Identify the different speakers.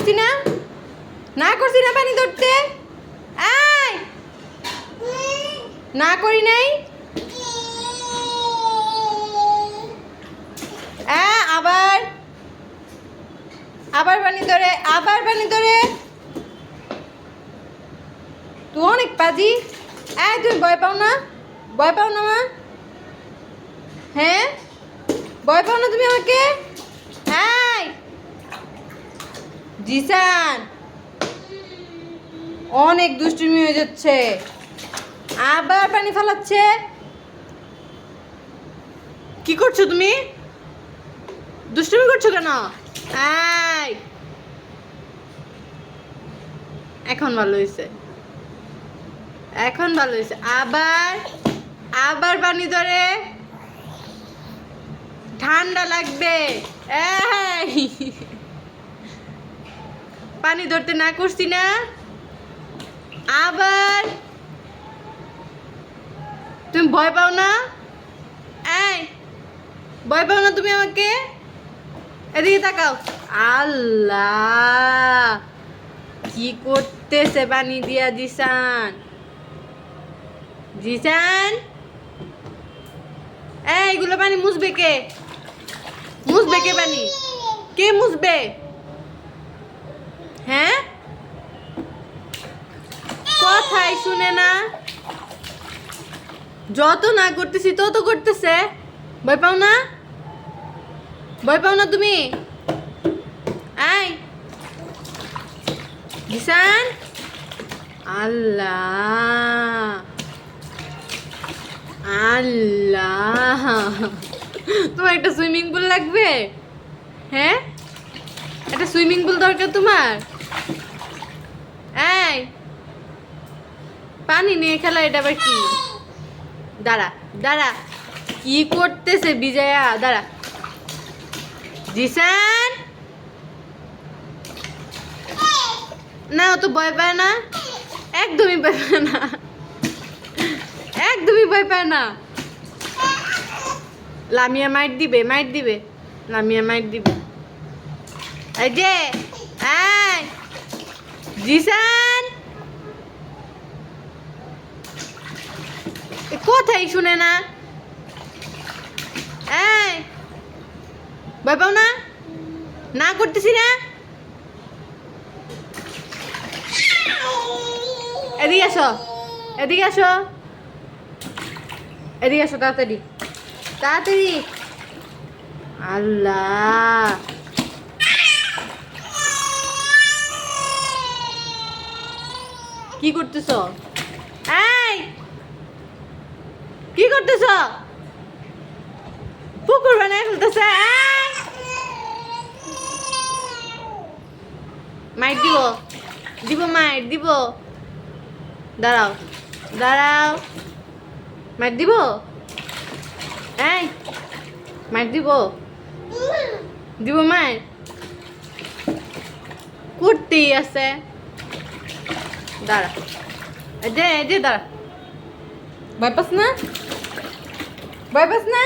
Speaker 1: করছি না, না করছি না পানি ধরতে। আয়, না করি নাই। আবার আবার পানি ধরে, আবার পানি ধরে। তুই অনেক পাজি। তুমি ভয় পাও না? ভয় পাও না মা? হ্যাঁ, ভয় পাও না তুমি আমাকে? জিসান অনেক দুষ্টুমি হয়ে যাচ্ছে, আবার পানি ফালাচ্ছে। কি করছো তুমি? দুষ্টুমি করছো কেন? এখন ভালো হয়েছে, এখন ভালো হয়েছে। আবার আবার পানি ধরে, ঠান্ডা লাগবে। পানি ধরতে না করছি না? আবার তুমি ভয় পাও না? ভয় পাও না তুমি আমাকে? এদিকে তাকাও। আল্লাহ, কি করতেছে পানি দিয়া জিসান? জিসান, এগুলো পানি মুছবে কে? মুছবে কে পানি? কে মুছবে? হ্যাঁ, কথাই শুনে না, যত না করতেছি তত করতেছে। ভয় পাও না? ভয় পাও না তুমি? জিসান, আল্লাহ আল্লাহ, তোমার একটা সুইমিং পুল লাগবে? হ্যাঁ, একটা সুইমিং পুল দরকার তোমার? পানি নিয়ে খেলা, এটা আবার কি? দাঁড়া দাঁড়া, কি করতেছে বিজয়া? দাঁড়া। জিসান, না ও তো ভয় পায় না, একদমই ভয় পায় না, একদমই ভয় পায় না। লামিয়া মাইট দিবে, মাইট দিবে, লামিয়া মাইট দিবে। এই যে জিসান, কথাই শুনে না। ভয় পাও না? না করতেছি না? এদিকে আসো, এদিকে আসো, এদিকে আসো, তাড়াতাড়ি তাড়াতাড়ি। আল্লাহ, কি করতেছ? কি করতেছ? পুকুর বানায় ফেলতেছে। মাইট দিব, দিব মাইট দিব। দাঁড়াও দাঁড়াও, মাইট দিব। মাইট দিব, দিব মাইট। করতেই আছে। দাঁড়া, যে দাঁড়া। ভয় পাস না? ভয় পাস না?